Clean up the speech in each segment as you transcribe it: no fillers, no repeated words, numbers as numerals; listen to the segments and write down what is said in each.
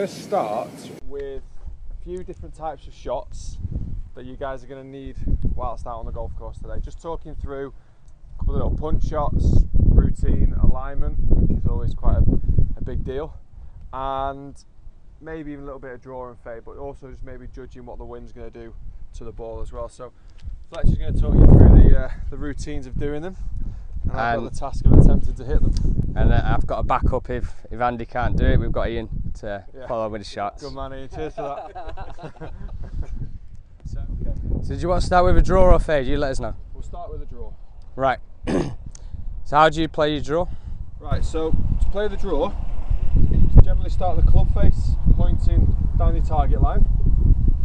going to start with a few different types of shots that you guys are going to need whilst out on the golf course today. Just talking through a couple of little punch shots, routine, alignment, which is always quite a big deal, and maybe even a little bit of draw and fade, but also just maybe judging what the wind's going to do to the ball as well. So Fletcher's going to talk you through the routines of doing them, and I've got the task of attempting to hit them. And I've got a backup if Andy can't do it. We've got Ian to follow with the shots. Good man, Ian. Cheers for that. So do you want to start with a draw or fade? You let us know. We'll start with a draw. Right. So how do you play your draw? Right, so to play the draw, generally start the club face pointing down your target line,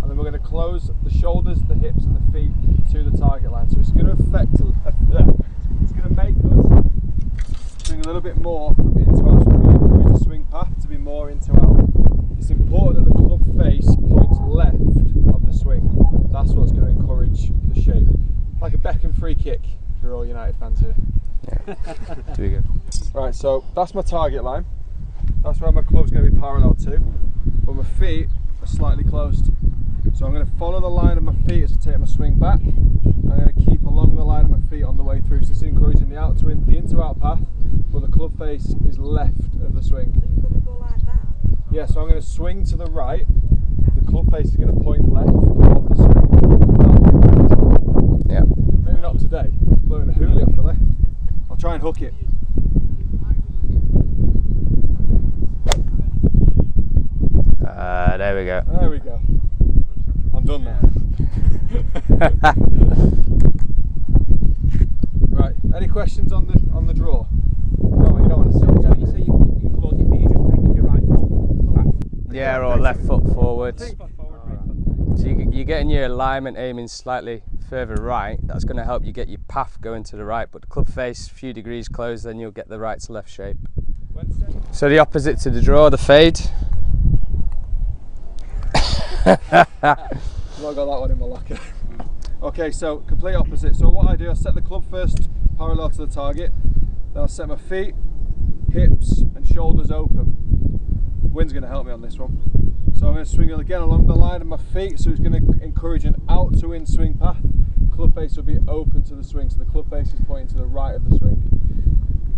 and then we're going to close the shoulders, the hips and the feet to the target line. So it's going to it's going to make us swing a little bit more from in to out, so we're going to encourage the swing path to be more in to out. It's important that the club face points left of the swing. That's what's going to encourage the shape. Like a Beckham free kick for all United fans here. Yeah. Do we go? Right, so that's my target line. That's where my club's going to be parallel to, but my feet are slightly closed. So I'm going to follow the line of my feet as I take my swing back. I'm going to keep along the line of my feet on the way through. So this is encouraging the out to in, the in to out path, but the club face is left of the swing. So you're going to go like that? Yeah, so I'm going to swing to the right. The club face is going to point left of the swing. Yeah. Maybe not today. It's blowing a hoolie off the left. I'll try and hook it. There we go. There we go. I'm done now. Right. Any questions on the draw? No, you don't want to sit. So when you say you close your feet, you're just bringing your right foot back. Yeah, or left foot forward. Foot forward, right foot. So you're getting your alignment aiming slightly further right. That's going to help you get your path going to the right, but the club face a few degrees closed, then you'll get the right to left shape. So the opposite to the draw, the fade. I've got that one in my locker. Okay, so complete opposite. So what I do, I set the club first parallel to the target, then I'll set my feet, hips and shoulders open. Wind's going to help me on this one. So I'm going to swing it again along the line of my feet, so it's going to encourage an out to in swing path. Club face will be open to the swing, so the club face is pointing to the right of the swing,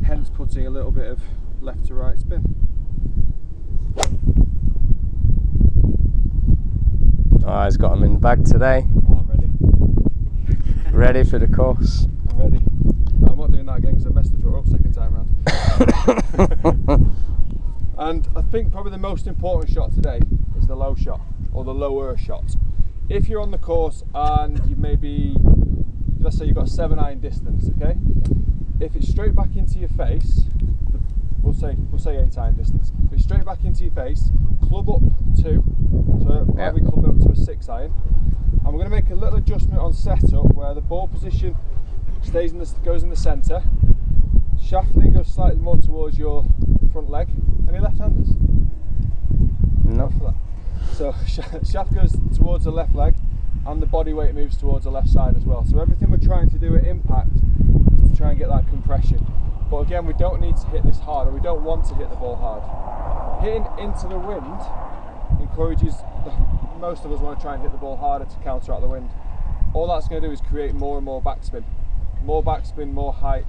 hence putting a little bit of left to right spin. Oh, he's got them in the bag today. Oh, I'm ready. Ready for the course. I'm ready. No, I'm not doing that again because I messed the draw up second time round. And I think probably the most important shot today is the low shot, or the lower shot. If you're on the course and you maybe, let's say you've got 7-iron distance, okay? If it's straight back into your face, we'll say 8-iron distance. If it's straight back into your face, club up 2, so I'll be clubbing up to a 6-iron. And we're going to make a little adjustment on setup where the ball position goes in the centre. Shafting goes slightly more towards your front leg. Any left-handers? No. For that. So shaft goes towards the left leg, and the body weight moves towards the left side as well. So everything we're trying to do at impact is to try and get that compression. But again, we don't need to hit this hard, or we don't want to hit the ball hard. Hitting into the wind encourages, most of us want to try and hit the ball harder to counteract the wind. All that's going to do is create more and more backspin. More backspin, more height,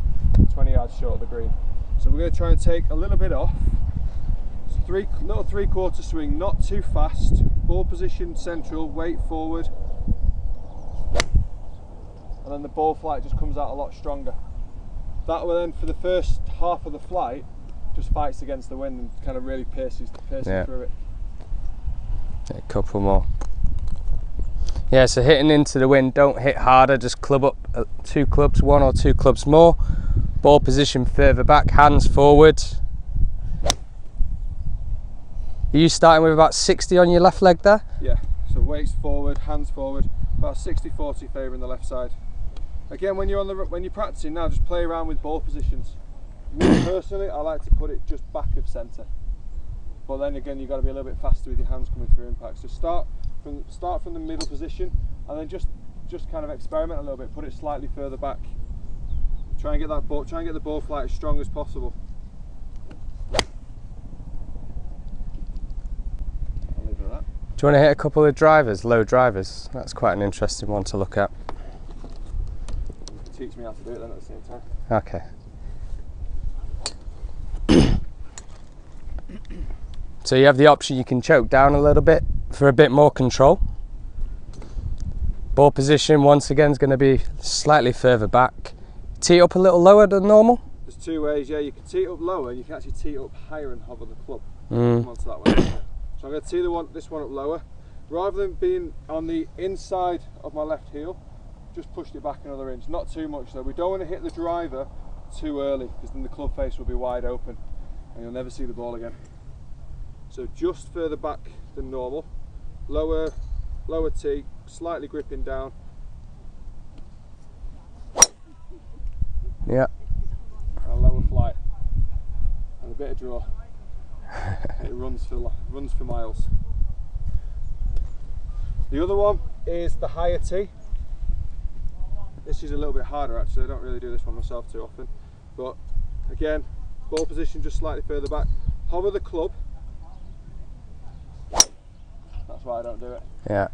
20 yards short of the green. So we're going to try and take a little bit off. Little 3/4 swing, not too fast. Ball position central, weight forward. And then the ball flight just comes out a lot stronger. That will then, for the first half of the flight, just fights against the wind and kind of really pierces through it. A couple more. Yeah, so hitting into the wind, don't hit harder, just club up 2 clubs, 1 or 2 clubs more. Ball position further back, hands forward. Are you starting with about 60 on your left leg there? Yeah, so weights forward, hands forward, about 60-40 favouring the left side. Again, when you're practicing now, just play around with ball positions. Me personally, I like to put it just back of centre. But then again, you've got to be a little bit faster with your hands coming through impact. So start from the middle position, and then just kind of experiment a little bit. Put it slightly further back. Try and get that ball. Try and get the ball flight as strong as possible. you want to hit a couple of drivers, low drivers? That's quite an interesting one to look at. Teach me how to do it then at the same time. Okay. So you have the option, you can choke down a little bit for a bit more control. Ball position once again is going to be slightly further back. Tee up a little lower than normal. There's two ways, yeah. You can tee it up lower, and you can actually tee it up higher and hover the club. Mm. Come on to that one. So I'm going to tee this one up lower. Rather than being on the inside of my left heel, just pushed it back another inch. Not too much though. We don't want to hit the driver too early, because then the club face will be wide open and you'll never see the ball again. So just further back than normal. Lower tee, slightly gripping down. Yeah. And a lower flight. And a bit of draw. It runs for miles. The other one is the higher tee. This is a little bit harder actually. I don't really do this one myself too often. But again, ball position just slightly further back. Hover the club. That's why I don't do it. Yeah.